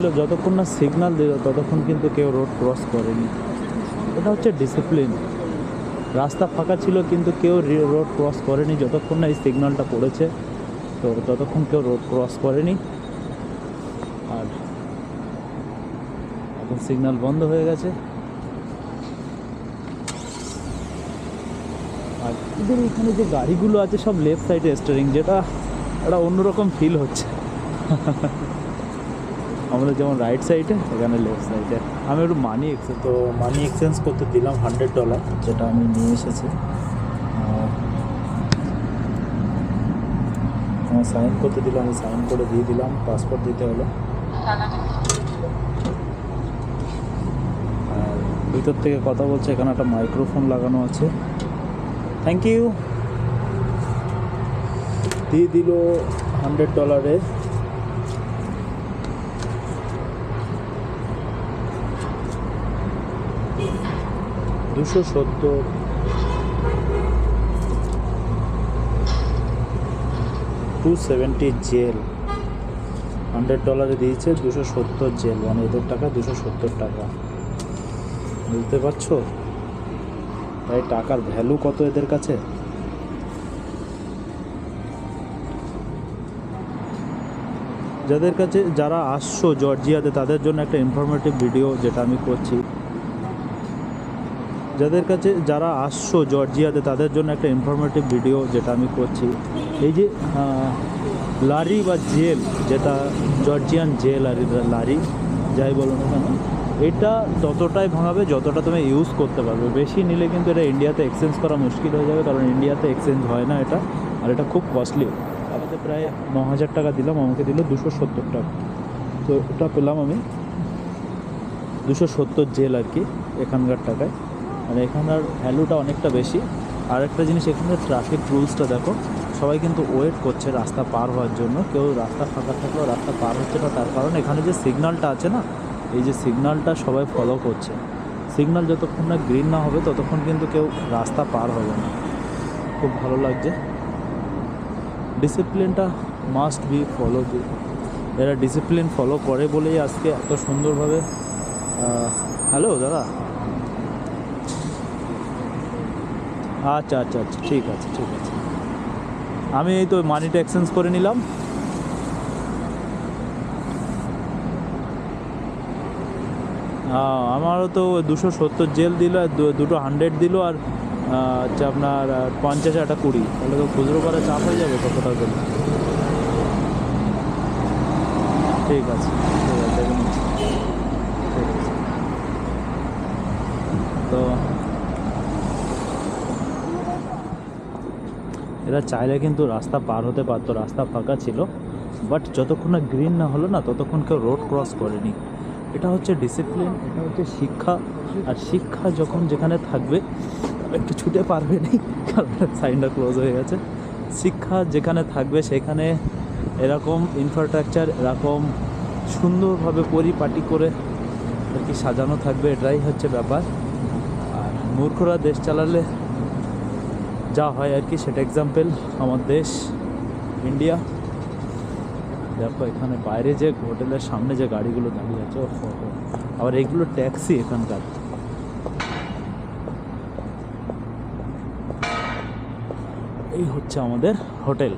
যতক্ষণ না সিগন্যাল দিল ততক্ষণ কিন্তু কেউ রোড ক্রস করেনি। এটা হচ্ছে ডিসিপ্লিন। রাস্তা ফাঁকা ছিল কিন্তু কেউ রোড ক্রস করেনি যতক্ষণ না এই সিগন্যালটা পড়েছে, তো ততক্ষণ কেউ রোড ক্রস করেনি। আর এখন সিগন্যাল বন্ধ হয়ে গেছে। আর এদের এখানে যে গাড়িগুলো আছে সব লেফট সাইডে স্টিয়ারিং, যেটা একটা অন্যরকম ফিল হচ্ছে। আমরা যেমন রাইট সাইডে, এখানে লেফট সাইডে। আমি একটু মানি এক্সচেঞ্জ করতে দিলাম $100, যেটা আমি নিয়ে এসেছি। আমার সাইন করতে দিলাম, আমি সাইন করে দিয়ে দিলাম। পাসপোর্ট দিতে হলো। আর ভিতর থেকে কথা বলছে, এখানে একটা মাইক্রোফোন লাগানো আছে। Thank you. দিয়ে দিল $100। 270 270 জেল। $100 দিয়েছে, 270 জেল, মানে এদের টাকা 270 টাকা। বুঝতে পারছো তাই টাকার ভ্যালু কত এদের কাছে। যারা আসছো জর্জিয়াতে তাদের জন্য একটা ইনফরমেটিভ ভিডিও যেটা আমি করছি। এই যে লারি বা জেল, যেটা জর্জিয়ান জেল আর লারি যাই বলো না কেন, এটা ততটাই ভাঙাবে যতটা তুমি ইউজ করতে পারবে। বেশি নিলে কিন্তু এটা ইন্ডিয়াতে এক্সচেঞ্জ করা মুশকিল হয়ে যাবে, কারণ ইন্ডিয়াতে এক্সচেঞ্জ হয় না এটা, আর এটা খুব কস্টলি। আমাদের প্রায় 9,000 টাকা দিলাম, আমাকে দিল 270 টাকা। তো এটা পেলাম আমি 270 জেল আর কি এখানকার টাকায়। আর এখানকার ভ্যালুটা অনেকটা বেশি। আর একটা জিনিস, এখানে ট্রাফিক রুলসটা দেখো, সবাই কিন্তু ওয়েট করছে রাস্তা পার হওয়ার জন্য। কেউ রাস্তা ফাঁকা থাকলেও রাস্তা পার হচ্ছে না, তার কারণ এখানে যে সিগন্যালটা আছে না, এই যে সিগন্যালটা সবাই ফলো করছে। সিগন্যাল যতক্ষণ না গ্রিন না হবে ততক্ষণ কিন্তু কেউ রাস্তা পার হবে না। খুব ভালো লাগছে। ডিসিপ্লিনটা মাস্ট বি ফলো। এরা ডিসিপ্লিন ফলো করে বলেই আজকে এত সুন্দরভাবে। হ্যালো দাদা, আচ্ছা আচ্ছা আচ্ছা, ঠিক আছে ঠিক আছে। আমি এই তো মানিটা এক্সচেঞ্জ করে নিলাম। আমারও তো 270 জেল দিল, আর দুটো 100 দিল, আর হচ্ছে আপনার 50 একটা 20। তাহলে তো খুচরো করা চাপ হয়ে যাবে কতটা দিল। ঠিক আছে ঠিক আছে, দেখে নিচ্ছি। ঠিক আছে, তো এরা চাইলে কিন্তু রাস্তা পার হতে পারতো, রাস্তা ফাঁকা ছিল, বাট যতক্ষণ না গ্রিন না হলো না ততক্ষণ কেউ রোড ক্রস করেনি। এটা হচ্ছে ডিসিপ্লিন, এটা হচ্ছে শিক্ষা। আর শিক্ষা যখন যেখানে থাকবে একটু ছুটে পারবে নি, কারণ সাইনটা ক্লোজ হয়ে গেছে। শিক্ষা যেখানে থাকবে সেখানে এরকম ইনফ্রাস্ট্রাকচার এরকম সুন্দরভাবে পরিপাটি করে আর কি সাজানো থাকবে, এটাই হচ্ছে ব্যাপার। আর মূর্খরা দেশ চালালে যা হয় আর কি, সেটা এক্সাম্পল আমার দেশ ইন্ডিয়া। দেখো এখানে বাইরে যে হোটেলের সামনে যে গাড়িগুলো দাঁড়িয়ে আছে, আবার এগুলো ট্যাক্সি এখানকার। এই হচ্ছে আমাদের হোটেল।